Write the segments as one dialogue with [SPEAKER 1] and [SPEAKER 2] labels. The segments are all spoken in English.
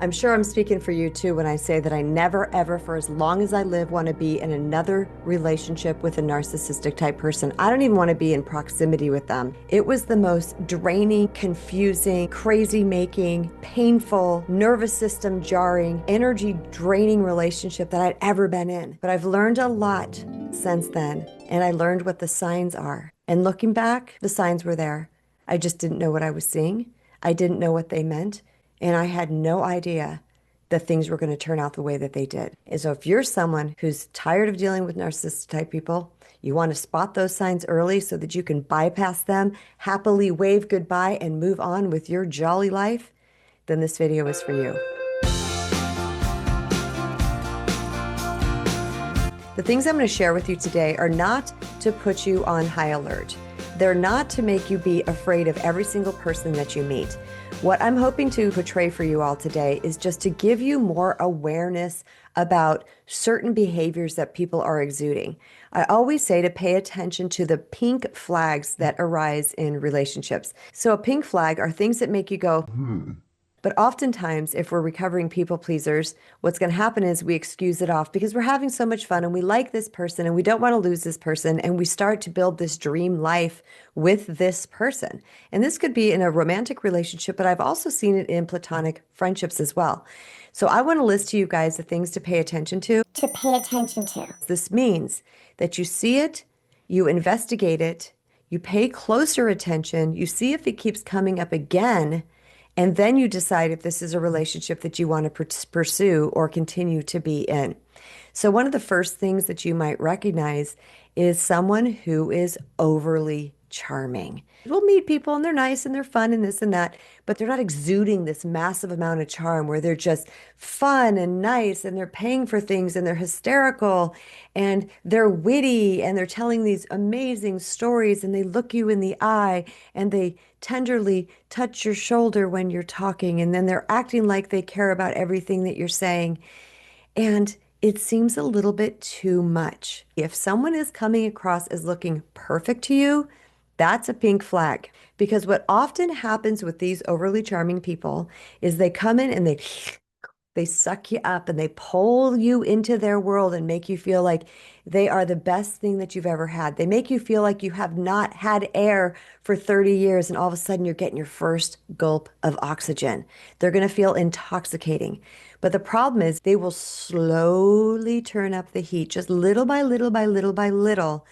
[SPEAKER 1] I'm sure I'm speaking for you too when I say that I never, ever, for as long as I live, want to be in another relationship with a narcissistic type person. I don't even want to be in proximity with them. It was the most draining, confusing, crazy making, painful, nervous system jarring, energy draining relationship that I'd ever been in. But I've learned a lot since then, and I learned what the signs are. And looking back, the signs were there. I just didn't know what I was seeing. I didn't know what they meant. And I had no idea that things were going to turn out the way that they did. And so if you're someone who's tired of dealing with narcissistic type people, you want to spot those signs early so that you can bypass them, happily wave goodbye and move on with your jolly life, then this video is for you. The things I'm going to share with you today are not to put you on high alert. They're not to make you be afraid of every single person that you meet. What I'm hoping to portray for you all today is just to give you more awareness about certain behaviors that people are exuding. I always say to pay attention to the pink flags that arise in relationships. So a pink flag are things that make you go, But oftentimes, if we're recovering people pleasers, what's going to happen is we excuse it off because we're having so much fun and we like this person and we don't want to lose this person. And we start to build this dream life with this person. And this could be in a romantic relationship, but I've also seen it in platonic friendships as well. So I want to list to you guys the things to pay attention to. This means that you see it, you investigate it, you pay closer attention, you see if it keeps coming up again. And then you decide if this is a relationship that you want to pursue or continue to be in. So one of the first things that you might recognize is someone who is overly charming. We'll meet people and they're nice and they're fun and this and that, but they're not exuding this massive amount of charm where they're just fun and nice and they're paying for things and they're hysterical and they're witty and they're telling these amazing stories and they look you in the eye and they tenderly touch your shoulder when you're talking and then they're acting like they care about everything that you're saying. And it seems a little bit too much. If someone is coming across as looking perfect to you, that's a pink flag. Because what often happens with these overly charming people is they come in and they suck you up and they pull you into their world and make you feel like they are the best thing that you've ever had. They make you feel like you have not had air for 30 years and all of a sudden you're getting your first gulp of oxygen. They're going to feel intoxicating. But the problem is they will slowly turn up the heat just little by little by little by little.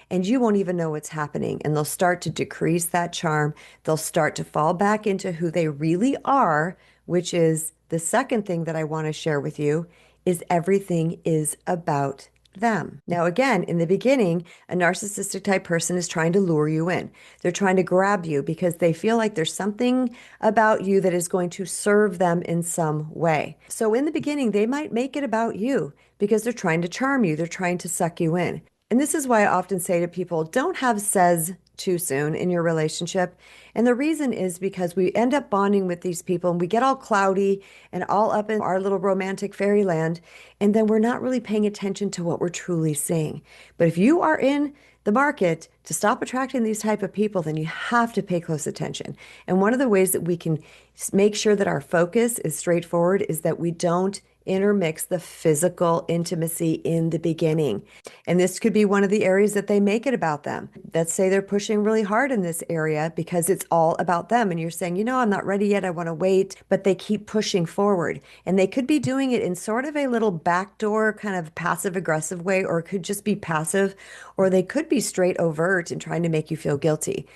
[SPEAKER 1] And you won't even know what's happening. And they'll start to decrease that charm. They'll start to fall back into who they really are, which is the second thing that I want to share with you is everything is about them. Now, again, in the beginning, a narcissistic type person is trying to lure you in. They're trying to grab you because they feel like there's something about you that is going to serve them in some way. So in the beginning, they might make it about you because they're trying to charm you. They're trying to suck you in. And this is why I often say to people, don't have says too soon in your relationship. And the reason is because we end up bonding with these people and we get all cloudy and all up in our little romantic fairyland. And then we're not really paying attention to what we're truly seeing. But if you are in the market to stop attracting these type of people, then you have to pay close attention. And one of the ways that we can make sure that our focus is straightforward is that we don't intermix the physical intimacy in the beginning. And this could be one of the areas that they make it about them. Let's say they're pushing really hard in this area because it's all about them. And you're saying, I'm not ready yet. I want to wait. But they keep pushing forward. And they could be doing it in sort of a little backdoor kind of passive aggressive way, or it could just be passive, or they could be straight overt and trying to make you feel guilty.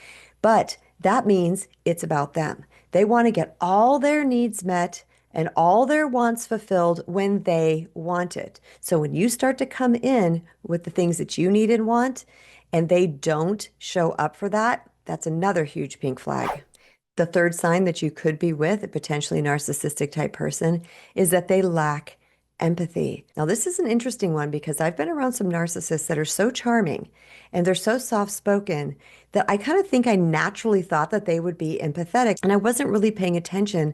[SPEAKER 1] But that means it's about them. They want to get all their needs met and all their wants fulfilled when they want it. So when you start to come in with the things that you need and want, and they don't show up for that, that's another huge pink flag. The third sign that you could be with a potentially narcissistic type person is that they lack empathy. Now, this is an interesting one because I've been around some narcissists that are so charming and they're so soft-spoken that I kind of think I naturally thought that they would be empathetic. And I wasn't really paying attention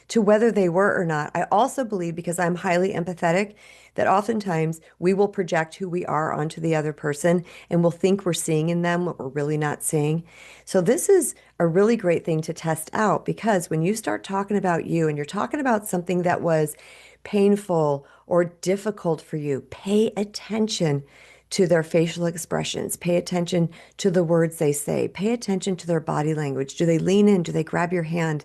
[SPEAKER 1] to whether they were or not. I also believe, because I'm highly empathetic, that oftentimes we will project who we are onto the other person and we'll think we're seeing in them what we're really not seeing. So this is a really great thing to test out, because when you start talking about you and you're talking about something that was painful or difficult for you, pay attention to their facial expressions. Pay attention to the words they say. Pay attention to their body language. Do they lean in? Do they grab your hand?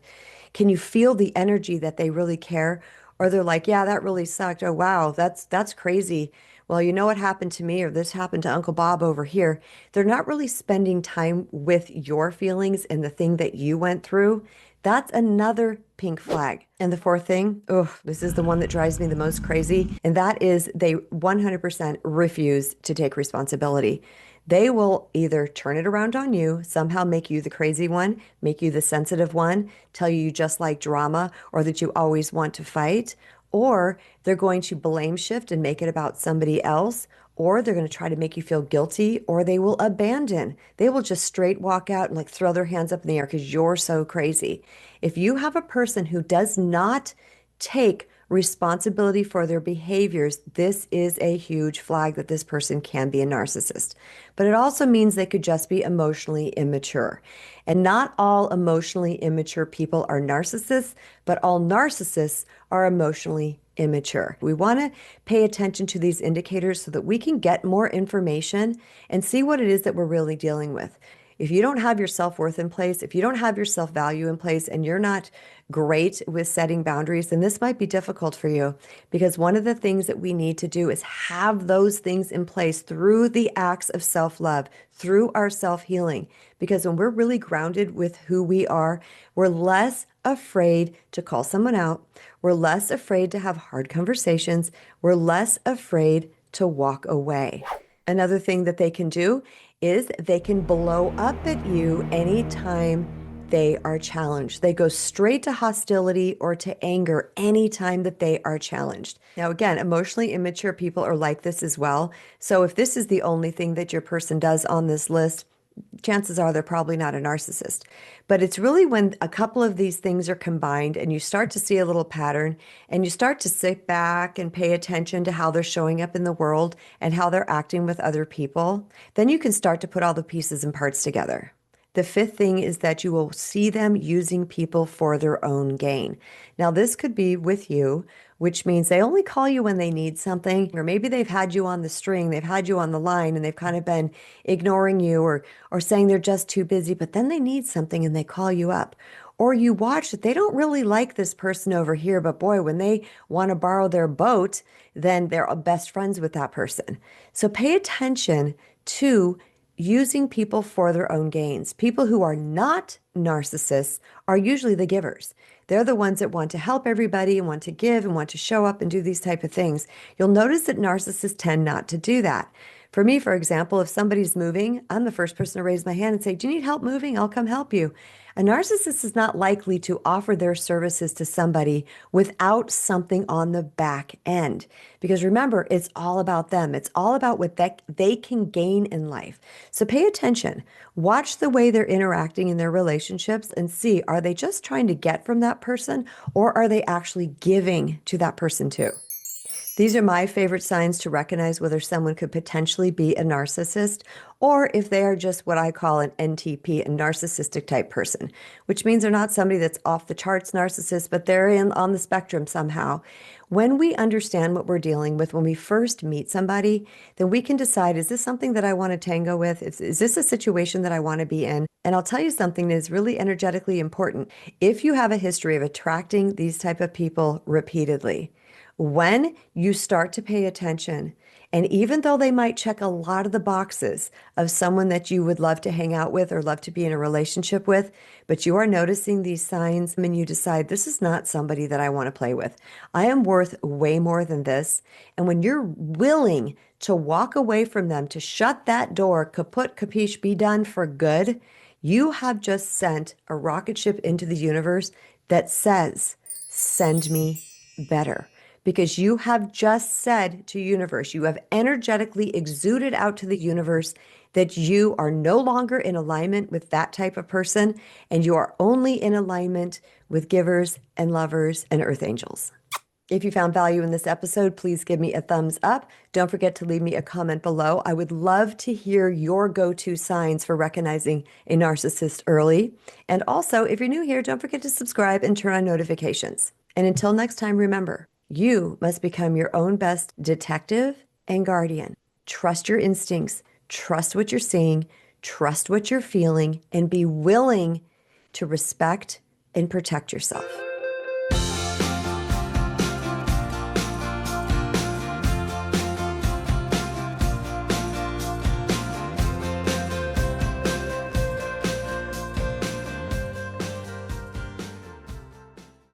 [SPEAKER 1] Can you feel the energy that they really care? Or they're like, yeah, that really sucked. Oh, wow, that's crazy. Well, you know what happened to me, or this happened to Uncle Bob over here. They're not really spending time with your feelings and the thing that you went through. That's another pink flag. And the fourth thing, oh, this is the one that drives me the most crazy, and that is they 100% refuse to take responsibility. They will either turn it around on you, somehow make you the crazy one, make you the sensitive one, tell you just like drama or that you always want to fight, or they're going to blame shift and make it about somebody else, or they're going to try to make you feel guilty, or they will abandon. They will just straight walk out and like throw their hands up in the air because you're so crazy. If you have a person who does not take responsibility for their behaviors, this is a huge flag that this person can be a narcissist. But it also means they could just be emotionally immature. And not all emotionally immature people are narcissists, but all narcissists are emotionally immature. We want to pay attention to these indicators so that we can get more information and see what it is that we're really dealing with. If you don't have your self-worth in place, if you don't have your self-value in place, and you're not great with setting boundaries, then this might be difficult for you, because one of the things that we need to do is have those things in place through the acts of self-love, through our self-healing. Because when we're really grounded with who we are, we're less afraid to call someone out. We're less afraid to have hard conversations. We're less afraid to walk away. Another thing that they can do is they can blow up at you anytime they are challenged. They go straight to hostility or to anger anytime that they are challenged. Now, again, emotionally immature people are like this as well. So if this is the only thing that your person does on this list, chances are they're probably not a narcissist. But it's really when a couple of these things are combined and you start to see a little pattern and you start to sit back and pay attention to how they're showing up in the world and how they're acting with other people, then you can start to put all the pieces and parts together. The fifth thing is that you will see them using people for their own gain. Now, this could be with you, which means they only call you when they need something, or maybe they've had you on the string, they've had you on the line, and they've kind of been ignoring you or saying they're just too busy, but then they need something and they call you up. Or you watch that they don't really like this person over here, but boy, when they want to borrow their boat, then they're best friends with that person. So pay attention to using people for their own gains. People who are not narcissists are usually the givers. They're the ones that want to help everybody and want to give and want to show up and do these type of things. You'll notice that narcissists tend not to do that. For me, for example, if somebody's moving, I'm the first person to raise my hand and say, do you need help moving? I'll come help you. A narcissist is not likely to offer their services to somebody without something on the back end. Because remember, it's all about them. It's all about what they can gain in life. So pay attention. Watch the way they're interacting in their relationships and see, are they just trying to get from that person, or are they actually giving to that person too? These are my favorite signs to recognize whether someone could potentially be a narcissist, or if they are just what I call an NTP, a narcissistic type person, which means they're not somebody that's off the charts narcissist, but they're on the spectrum somehow. When we understand what we're dealing with, when we first meet somebody, then we can decide, is this something that I want to tango with? Is this a situation that I want to be in? And I'll tell you something that is really energetically important. If you have a history of attracting these type of people repeatedly, when you start to pay attention, and even though they might check a lot of the boxes of someone that you would love to hang out with or love to be in a relationship with, but you are noticing these signs and you decide, this is not somebody that I want to play with. I am worth way more than this. And when you're willing to walk away from them, to shut that door, kaput, capiche, be done for good, you have just sent a rocket ship into the universe that says, send me better. because you have just said to universe, you have energetically exuded out to the universe that you are no longer in alignment with that type of person, and you are only in alignment with givers and lovers and earth angels. If you found value in this episode, please give me a thumbs up. Don't forget to leave me a comment below. I would love to hear your go-to signs for recognizing a narcissist early. And also, if you're new here, don't forget to subscribe and turn on notifications. And until next time, remember, you must become your own best detective and guardian. Trust your instincts, trust what you're seeing, trust what you're feeling, and be willing to respect and protect yourself.